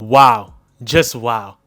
Wow. Just wow.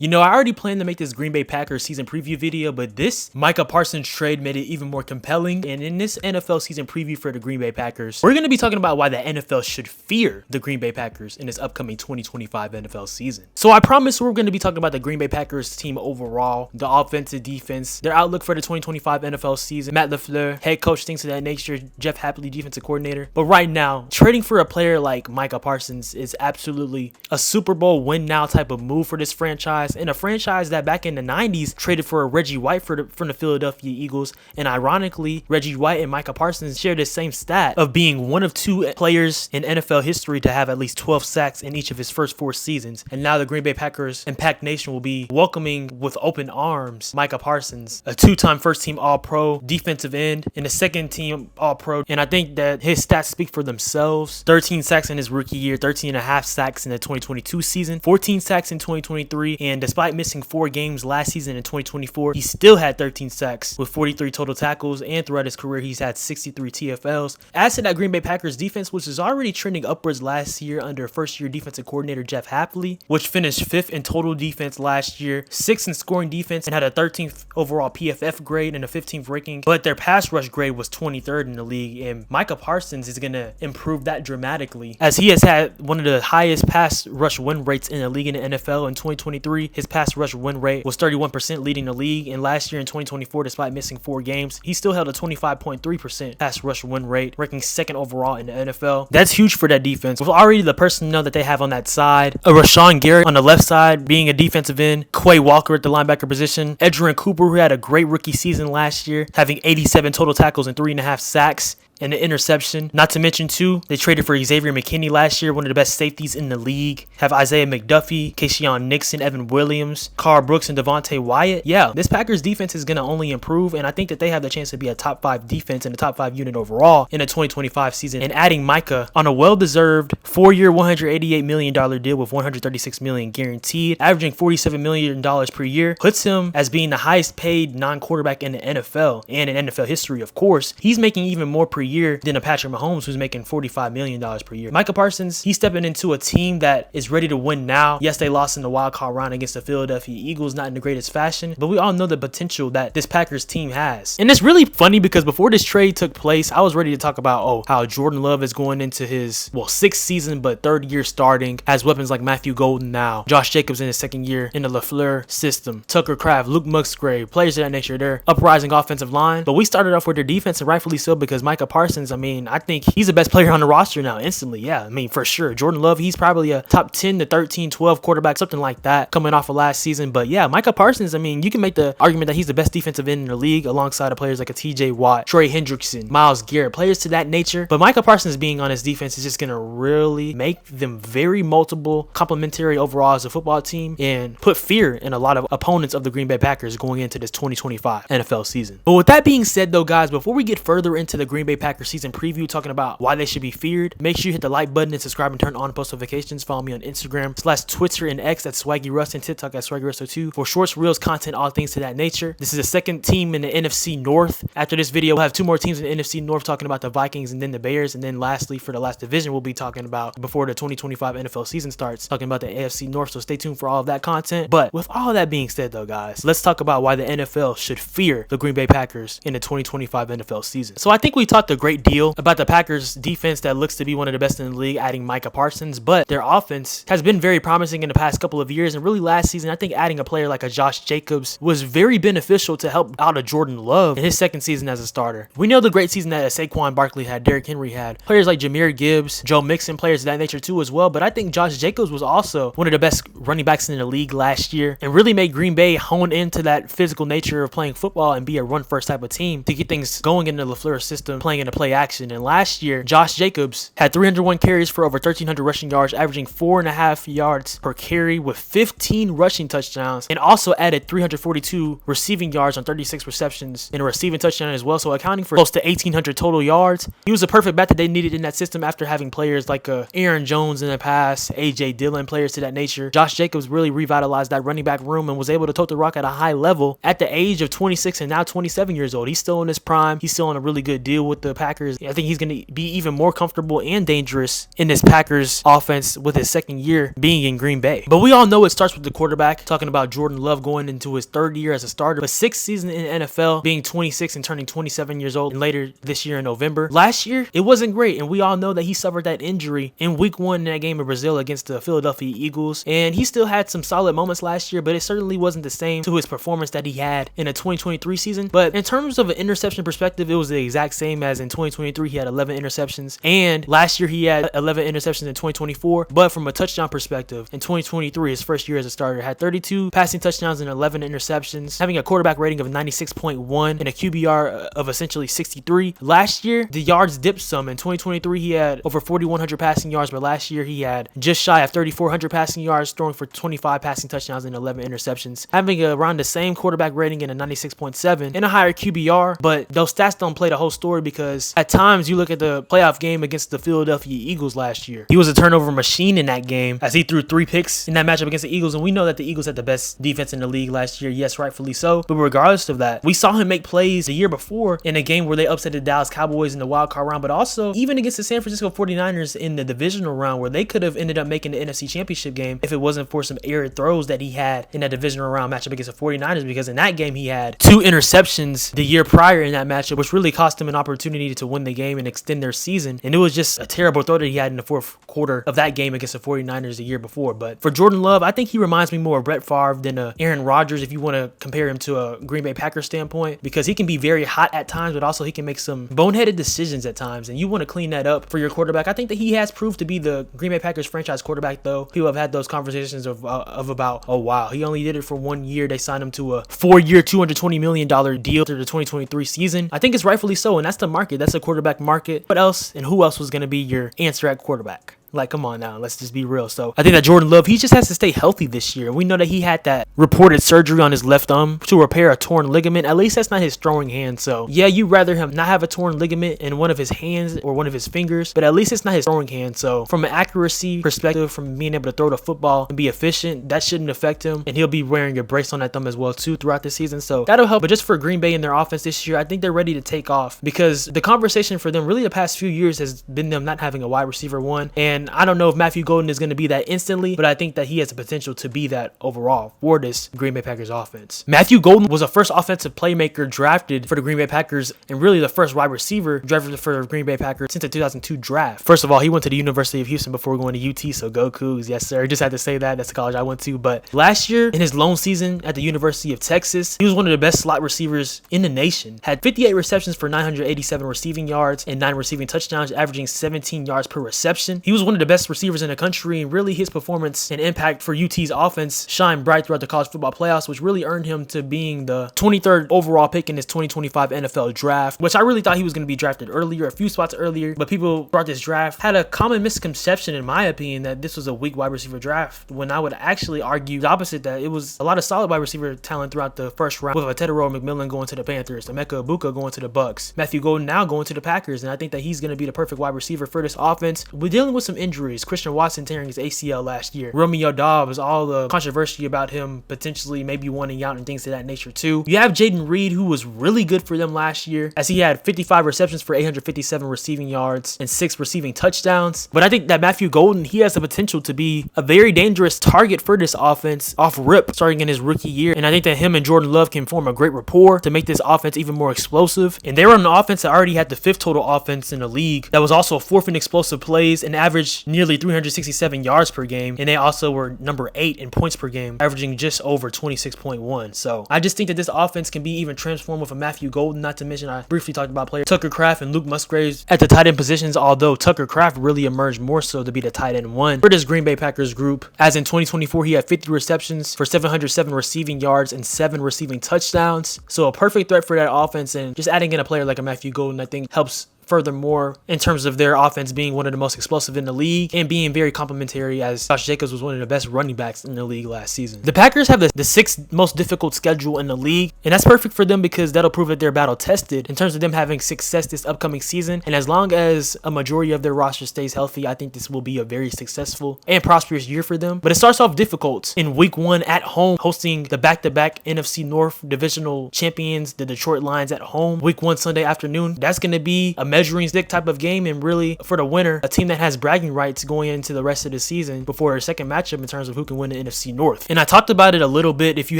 You know, I already planned to make this Green Bay Packers season preview video, but this Micah Parsons trade made it even more compelling. And in this NFL season preview for the Green Bay Packers, we're going to be talking about why the NFL should fear the Green Bay Packers in this upcoming 2025 NFL season. So I promise we're going to be talking about the Green Bay Packers team overall, the offensive defense, their outlook for the 2025 NFL season, Matt LaFleur, head coach, things of that nature, Jeff Hapley, defensive coordinator. But right now, trading for a player like Micah Parsons is absolutely a Super Bowl win now type of move for this franchise. In a franchise that back in the 90s traded for Reggie White from the Philadelphia Eagles. And ironically, Reggie White and Micah Parsons share the same stat of being one of two players in NFL history to have at least 12 sacks in each of his first 4 seasons. And now the Green Bay Packers and Pack Nation will be welcoming with open arms Micah Parsons, a 2-time first-team All-Pro defensive end and a second-team All-Pro. And I think that his stats speak for themselves. 13 sacks in his rookie year, 13 and a half sacks in the 2022 season, 14 sacks in 2023, and despite missing 4 games last season in 2024, he still had 13 sacks with 43 total tackles, and throughout his career, he's had 63 TFLs. As to that Green Bay Packers defense, which was already trending upwards last year under first-year defensive coordinator Jeff Hapley, which finished 5th in total defense last year, 6th in scoring defense, and had a 13th overall PFF grade and a 15th ranking, but their pass rush grade was 23rd in the league, and Micah Parsons is going to improve that dramatically, as he has had one of the highest pass rush win rates in the league in the NFL in 2023. His pass rush win rate was 31%, leading the league. And last year in 2024, despite missing 4 games, he still held a 25.3% pass rush win rate, ranking 2nd overall in the NFL. That's huge for that defense. With already the personnel that they have on that side, a Rashawn Garrett on the left side being a defensive end, Quay Walker at the linebacker position, Edgerrin Cooper, who had a great rookie season last year, having 87 total tackles and 3.5 sacks and an interception. Not to mention, too, they traded for Xavier McKinney last year, one of the best safeties in the league. Have Isaiah McDuffie, Keyshawn Nixon, Evan Williams, Carl Brooks, and Devontae Wyatt. Yeah, this Packers defense is going to only improve, and I think that they have the chance to be a top 5 defense and a top 5 unit overall in the 2025 season. And adding Micah on a well-deserved 4-year, $188 million deal with $136 million guaranteed, averaging $47 million per year, puts him as being the highest paid non-quarterback in the NFL and in NFL history, of course. He's making even more per year than a Patrick Mahomes, who's making $45 million per year. Micah Parsons, he's stepping into a team that is ready to win now. Yes, they lost in the wild card round against the Philadelphia Eagles, not in the greatest fashion, but we all know the potential that this Packers team has. And it's really funny because before this trade took place, I was ready to talk about, how Jordan Love is going into his, 6th season, but 3rd year starting, has weapons like Matthew Golden now, Josh Jacobs in his 2nd year in the LaFleur system, Tucker Kraft, Luke Musgrave, players of that nature, their uprising offensive line. But we started off with their defense, and rightfully so, because Micah Parsons, I think he's the best player on the roster now instantly. Yeah, for sure. Jordan Love, he's probably a top 10 to 13, 12 quarterback, something like that, coming off of last season. But yeah, Micah Parsons, you can make the argument that he's the best defensive end in the league alongside of players like a TJ Watt, Trey Hendrickson, Myles Garrett, players to that nature. But Micah Parsons being on his defense is just going to really make them very multiple, complementary overall as a football team and put fear in a lot of opponents of the Green Bay Packers going into this 2025 NFL season. But with that being said, though, guys, before we get further into the Green Bay Packers season preview, talking about why they should be feared, make sure you hit the like button and subscribe and turn on post notifications. Follow me on Instagram / Twitter and X at Swaggy Russ and TikTok at Swaggy Russ02 for shorts, reels, content, all things to that nature. This is the 2nd team in the NFC North. After this video, we'll have 2 more teams in the NFC North, talking about the Vikings and then the Bears. And then lastly, for the last division, we'll be talking about before the 2025 NFL season starts, talking about the AFC North. So stay tuned for all of that content. But with all that being said, though, guys, let's talk about why the NFL should fear the Green Bay Packers in the 2025 NFL season. So I think we talked a great deal about the Packers defense that looks to be one of the best in the league, adding Micah Parsons, but their offense has been very promising in the past couple of years. And really last season, I think adding a player like a Josh Jacobs was very beneficial to help out a Jordan Love in his 2nd season as a starter. We know the great season that Saquon Barkley had, Derrick Henry had, players like Jahmyr Gibbs, Joe Mixon, players of that nature too as well. But I think Josh Jacobs was also one of the best running backs in the league last year and really made Green Bay hone into that physical nature of playing football and be a run first type of team to get things going in the LaFleur system, playing in the play action. And last year, Josh Jacobs had 301 carries for over 1,300 rushing yards, averaging 4.5 yards per carry with 15 rushing touchdowns, and also added 342 receiving yards on 36 receptions and a receiving touchdown as well, so accounting for close to 1,800 total yards. He was a perfect bet that they needed in that system after having players like Aaron Jones in the past, A.J. Dillon, players to that nature. Josh Jacobs really revitalized that running back room and was able to tote the rock at a high level at the age of 26 and now 27 years old. He's still in his prime. He's still on a really good deal with the Packers, I think he's going to be even more comfortable and dangerous in this Packers offense with his second year being in Green Bay. But we all know it starts with the quarterback, talking about Jordan Love going into his third year as a starter, but sixth season in the NFL, being 26 and turning 27 years old, and later this year in November. Last year, it wasn't great, and we all know that he suffered that injury in week 1 in that game in Brazil against the Philadelphia Eagles, and he still had some solid moments last year, but it certainly wasn't the same to his performance that he had in the 2023 season. But in terms of an interception perspective, it was the exact same as in 2023. He had 11 interceptions, and last year he had 11 interceptions in 2024. But from a touchdown perspective, in 2023, his first year as a starter, had 32 passing touchdowns and 11 interceptions, having a quarterback rating of 96.1 and a QBR of essentially 63. Last year, the yards dipped some. In 2023, he had over 4,100 passing yards, but last year he had just shy of 3,400 passing yards, throwing for 25 passing touchdowns and 11 interceptions, having around the same quarterback rating and a 96.7 and a higher QBR. But those stats don't play the whole story, because at times you look at the playoff game against the Philadelphia Eagles last year, he was a turnover machine in that game as he threw 3 picks in that matchup against the Eagles, and we know that the Eagles had the best defense in the league last year. Yes, rightfully so. But regardless of that, we saw him make plays the year before in a game where they upset the Dallas Cowboys in the wild card round, but also even against the San Francisco 49ers in the divisional round, where they could have ended up making the NFC Championship game if it wasn't for some errant throws that he had in that divisional round matchup against the 49ers, because in that game he had 2 interceptions the year prior in that matchup, which really cost him an opportunity to win the game and extend their season. And it was just a terrible throw that he had in the fourth quarter of that game against the 49ers the year before. But for Jordan Love, I think he reminds me more of Brett Favre than Aaron Rodgers, if you want to compare him to a Green Bay Packers standpoint, because he can be very hot at times, but also he can make some boneheaded decisions at times, and you want to clean that up for your quarterback. I think that he has proved to be the Green Bay Packers franchise quarterback, though. People have had those conversations of about, oh wow, he only did it for 1 year. They signed him to a 4-year, $220 million deal through the 2023 season. I think it's rightfully so, and that's the market. That's the quarterback market. What else and who else was going to be your answer at quarterback? Like, come on now, let's just be real. So I think that Jordan Love, he just has to stay healthy this year. We know that he had that reported surgery on his left thumb to repair a torn ligament. At least that's not his throwing hand. So yeah, you'd rather him not have a torn ligament in one of his hands or one of his fingers, but at least it's not his throwing hand. So from an accuracy perspective, from being able to throw the football and be efficient, that shouldn't affect him. And he'll be wearing a brace on that thumb as well too throughout the season. So that'll help. But just for Green Bay and their offense this year, I think they're ready to take off, because the conversation for them really the past few years has been them not having a wide receiver one. And I don't know if Matthew Golden is going to be that instantly, but I think that he has the potential to be that overall for this Green Bay Packers offense. Matthew Golden was the first offensive playmaker drafted for the Green Bay Packers, and really the first wide receiver drafted for the Green Bay Packers since the 2002 draft. First of all, he went to the University of Houston before going to UT, so go Cougs. Yes, sir. Just had to say that. That's the college I went to. But last year, in his lone season at the University of Texas, he was one of the best slot receivers in the nation. Had 58 receptions for 987 receiving yards and 9 receiving touchdowns, averaging 17 yards per reception. He was one of the best receivers in the country, and really his performance and impact for UT's offense shined bright throughout the college football playoffs, which really earned him to being the 23rd overall pick in his 2025 NFL draft, which I really thought he was going to be drafted earlier, a few spots earlier, but people throughout this draft had a common misconception, in my opinion, that this was a weak wide receiver draft, when I would actually argue the opposite, that it was a lot of solid wide receiver talent throughout the first round, with Tedero McMillan going to the Panthers, Emeka Egbuka going to the Bucks, Matthew Golden now going to the Packers, and I think that he's going to be the perfect wide receiver for this offense. We're dealing with some injuries. Christian Watson tearing his ACL last year. Romeo Doubs, all the controversy about him potentially maybe wanting out and things of that nature too. You have Jaden Reed, who was really good for them last year, as he had 55 receptions for 857 receiving yards and 6 receiving touchdowns. But I think that Matthew Golden, he has the potential to be a very dangerous target for this offense off rip starting in his rookie year. And I think that him and Jordan Love can form a great rapport to make this offense even more explosive. And they were an offense that already had the 5th total offense in the league, that was also 4th in explosive plays and averaged nearly 367 yards per game, and they also were number 8 in points per game, averaging just over 26.1. So I just think that this offense can be even transformed with a Matthew Golden, not to mention I briefly talked about players Tucker Kraft and Luke Musgraves at the tight end positions, although Tucker Kraft really emerged more so to be the tight end one for this Green Bay Packers group, as in 2024 he had 50 receptions for 707 receiving yards and 7 receiving touchdowns. So a perfect threat for that offense, and just adding in a player like a Matthew Golden I think helps furthermore in terms of their offense being one of the most explosive in the league and being very complimentary, as Josh Jacobs was one of the best running backs in the league last season. The Packers have the 6th most difficult schedule in the league, and that's perfect for them because that'll prove that they're battle tested in terms of them having success this upcoming season. And as long as a majority of their roster stays healthy, I think this will be a very successful and prosperous year for them. But it starts off difficult in week 1 at home, hosting the back-to-back NFC North divisional champions, the Detroit Lions, at home. Week 1 Sunday afternoon, that's going to be a measuring stick type of game, and really for the winner, a team that has bragging rights going into the rest of the season before a second matchup in terms of who can win the NFC North. And I talked about it a little bit. If you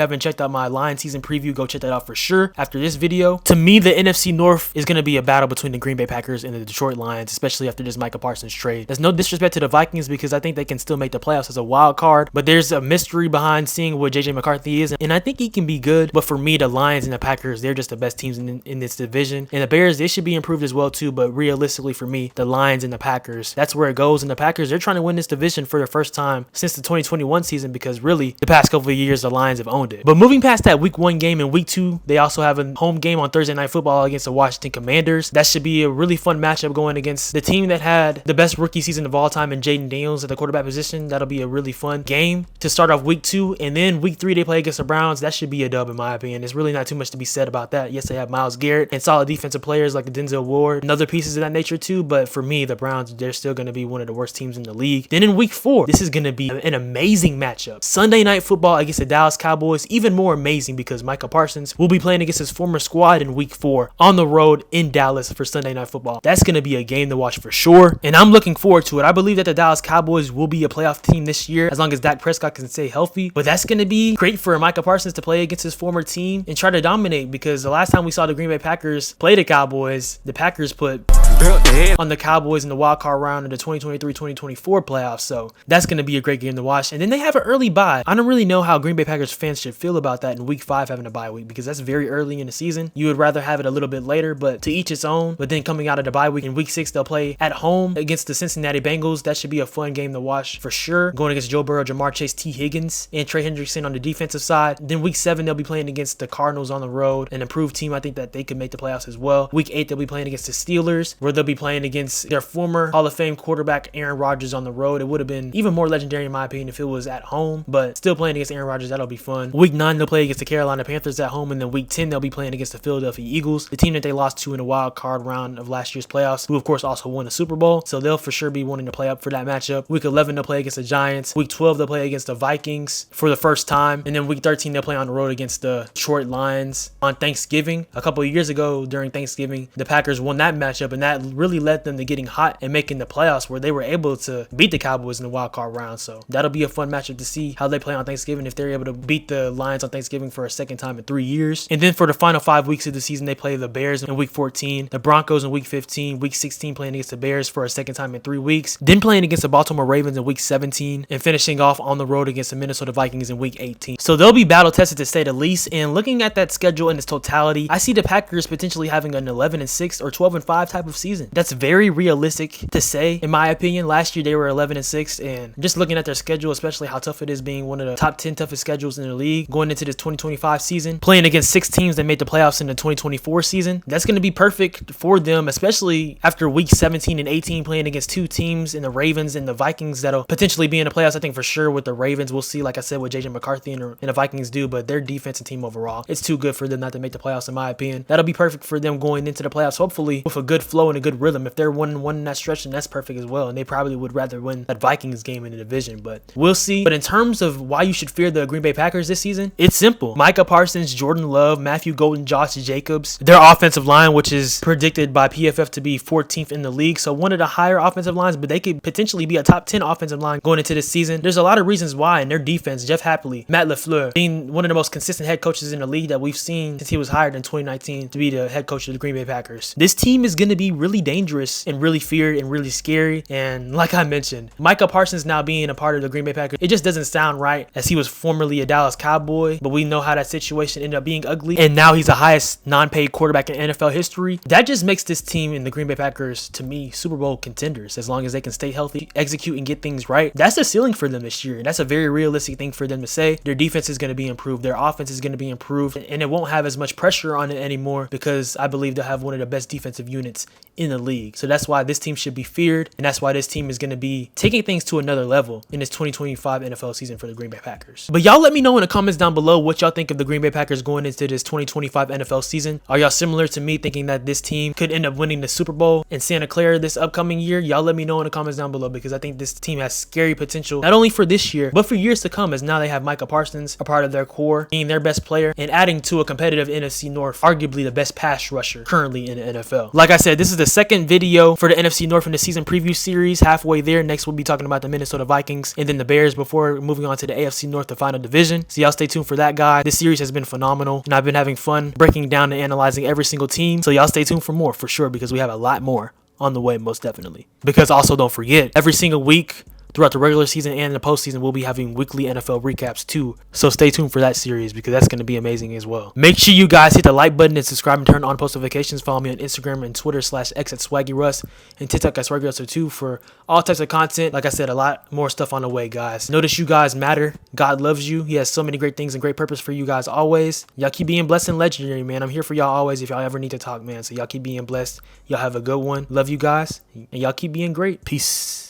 haven't checked out my Lions season preview, go check that out for sure after this video. To me, the NFC North is going to be a battle between the Green Bay Packers and the Detroit Lions, especially after this Micah Parsons trade. There's no disrespect to the Vikings because I think they can still make the playoffs as a wild card, but there's a mystery behind seeing what JJ McCarthy is, and I think he can be good. But for me, the Lions and the Packers, they're just the best teams in this division. And the Bears, they should be improved as well too, but realistically for me, the Lions and the Packers, that's where it goes. And the Packers, they're trying to win this division for the first time since the 2021 season, because really the past couple of years the Lions have owned it. But moving past that week 1 game, in week 2 they also have a home game on Thursday Night Football against the Washington Commanders. That should be a really fun matchup going against the team that had the best rookie season of all time in Jaden Daniels at the quarterback position. That'll be a really fun game to start off week 2, and then week 3 they play against the Browns. That should be a dub in my opinion. There's really not too much to be said about that. Yes, they have Myles Garrett and solid defensive players like Denzel Ward and other pieces of that nature too, but for me, the Browns, they're still going to be one of the worst teams in the league. Then in week 4, this is going to be an amazing matchup. Sunday Night Football against the Dallas Cowboys, even more amazing because Micah Parsons will be playing against his former squad in week 4 on the road in Dallas for Sunday Night Football. That's going to be a game to watch for sure, and I'm looking forward to it. I believe that the Dallas Cowboys will be a playoff team this year as long as Dak Prescott can stay healthy, but that's going to be great for Micah Parsons to play against his former team and try to dominate, because the last time we saw the Green Bay Packers play the Cowboys, the Packers put on the Cowboys in the wild card round of the 2023-2024 playoffs. So that's going to be a great game to watch. And then they have an early bye. I don't really know how Green Bay Packers fans should feel about that in week 5 having a bye week, because that's very early in the season. You would rather have it a little bit later, but to each its own. But then coming out of the bye week in week 6, they'll play at home against the Cincinnati Bengals. That should be a fun game to watch for sure. Going against Joe Burrow, Jamar Chase, T. Higgins, and Trey Hendrickson on the defensive side. Then week 7, they'll be playing against the Cardinals on the road, an improved team. I think that they could make the playoffs as well. Week 8, they'll be playing against the Steelers, where they'll be playing against their former Hall of Fame quarterback Aaron Rodgers on the road. It would have been even more legendary in my opinion if it was at home, but still playing against Aaron Rodgers, that'll be fun. Week 9, they'll play against the Carolina Panthers at home, and then week 10, they'll be playing against the Philadelphia Eagles, the team that they lost to in the wild card round of last year's playoffs, who of course also won the Super Bowl, so they'll for sure be wanting to play up for that matchup. Week 11, they'll play against the Giants. Week 12, they'll play against the Vikings for the first time, and then week 13, they'll play on the road against the Detroit Lions on Thanksgiving. A couple of years ago during Thanksgiving, the Packers won that matchup, and that really led them to getting hot and making the playoffs, where they were able to beat the Cowboys in the wild card round. So that'll be a fun matchup to see how they play on Thanksgiving, if they're able to beat the Lions on Thanksgiving for a second time in 3 years. And then for the final 5 weeks of the season, they play the Bears in week 14, the Broncos in week 15, week 16 playing against the Bears for a second time in 3 weeks, then playing against the Baltimore Ravens in week 17, and finishing off on the road against the Minnesota Vikings in week 18. So they'll be battle tested to say the least. And looking at that schedule in its totality, I see the Packers potentially having an 11-6 or 12-5 type of season. That's very realistic to say, in my opinion. Last year they were 11-6, and just looking at their schedule, especially how tough it is, being one of the top 10 toughest schedules in the league going into this 2025 season, playing against 6 teams that made the playoffs in the 2024 season, that's going to be perfect for them, especially after week 17 and 18 playing against 2 teams in the Ravens and the Vikings that'll potentially be in the playoffs. I think for sure with the Ravens, we'll see, like I said, what JJ McCarthy and the Vikings do, but their defense and team overall, it's too good for them not to make the playoffs in my opinion. That'll be perfect for them going into the playoffs, hopefully with a good flow and a good rhythm. If they're 1-1 in that stretch, then that's perfect as well, and they probably would rather win that Vikings game in the division, but we'll see. But in terms of why you should fear the Green Bay Packers this season, it's simple. Micah Parsons, Jordan Love, Matthew Golden, Josh Jacobs, their offensive line, which is predicted by PFF to be 14th in the league, so one of the higher offensive lines, but they could potentially be a top 10 offensive line going into this season. There's a lot of reasons why, and their defense, Jeff Hapley, Matt LaFleur, being one of the most consistent head coaches in the league that we've seen since he was hired in 2019 to be the head coach of the Green Bay Packers. This team is going to be really dangerous and really feared and really scary, and like I mentioned, Micah Parsons now being a part of the Green Bay Packers, it just doesn't sound right, as he was formerly a Dallas Cowboy, but we know how that situation ended up being ugly, and now he's the highest non-paid quarterback in NFL history. That just makes this team in the Green Bay Packers, to me, Super Bowl contenders, as long as they can stay healthy, execute, and get things right. That's the ceiling for them this year, and that's a very realistic thing for them to say. Their defense is going to be improved, their offense is going to be improved, and it won't have as much pressure on it anymore, because I believe they'll have one of the best defensive units in the league. So that's why this team should be feared, and that's why this team is going to be taking things to another level in this 2025 NFL season for the Green Bay Packers. But y'all let me know in the comments down below what y'all think of the Green Bay Packers going into this 2025 NFL season. Are y'all similar to me, thinking that this team could end up winning the Super Bowl in Santa Clara this upcoming year? Y'all let me know in the comments down below, because I think this team has scary potential, not only for this year, but for years to come, as now they have Micah Parsons a part of their core, being their best player, and adding to a competitive NFC North, arguably the best pass rusher currently in the NFL. Like I said, this is the second video for the NFC North in the season preview series. Halfway there. Next, we'll be talking about the Minnesota Vikings and then the Bears before moving on to the AFC North, the final division. So y'all stay tuned for that, guys. This series has been phenomenal, and I've been having fun breaking down and analyzing every single team. So y'all stay tuned for more, for sure, because we have a lot more on the way, most definitely. Because also, don't forget, every single week throughout the regular season and the postseason, we'll be having weekly NFL recaps too. So stay tuned for that series because that's going to be amazing as well. Make sure you guys hit the like button and subscribe and turn on post notifications. Follow me on Instagram and Twitter /X at SwaggyRuss and TikTok at SwaggyRuss2 for all types of content. Like I said, a lot more stuff on the way, guys. Notice you guys matter. God loves you. He has so many great things and great purpose for you guys always. Y'all keep being blessed and legendary, man. I'm here for y'all always if y'all ever need to talk, man. So y'all keep being blessed. Y'all have a good one. Love you guys. And y'all keep being great. Peace.